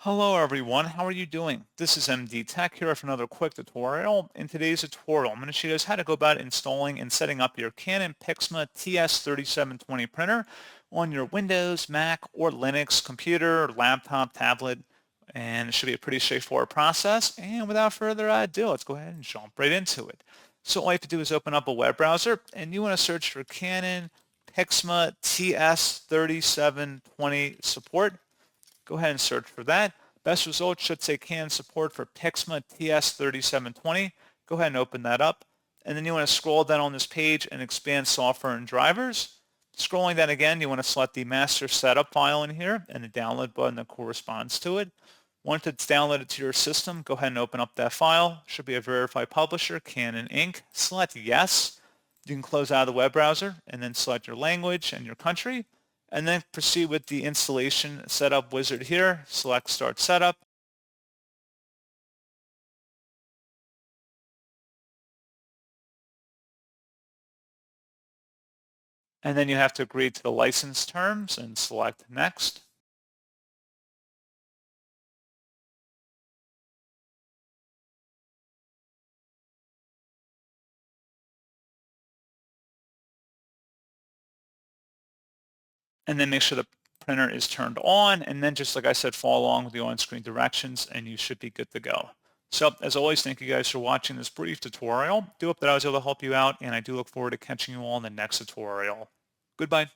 Hello everyone, how are you doing? This is MD Tech here for another quick tutorial. In today's tutorial, I'm going to show you guys how to go about installing and setting up your Canon PIXMA TS3720 printer on your Windows, Mac, or Linux computer, laptop, tablet, and it should be a pretty straightforward process. And without further ado, let's go ahead and jump right into it. So all you have to do is open up a web browser, and you want to search for Canon PIXMA TS3720 support. Go ahead and search for that. Best results should say Canon support for PIXMA TS3720. Go ahead and open that up. And then you want to scroll down on this page and expand software and drivers. Scrolling down again, you want to select the master setup file in here and the download button that corresponds to it. Once it's downloaded to your system, go ahead and open up that file. Should be a verified publisher, Canon Inc. Select yes. You can close out of the web browser and then select your language and your country. And then proceed with the installation setup wizard here. Select Start Setup. And then you have to agree to the license terms and select Next. And then make sure the printer is turned on. And then just like I said, follow along with the on-screen directions and you should be good to go. So as always, thank you guys for watching this brief tutorial. Do hope that I was able to help you out, and I do look forward to catching you all in the next tutorial. Goodbye.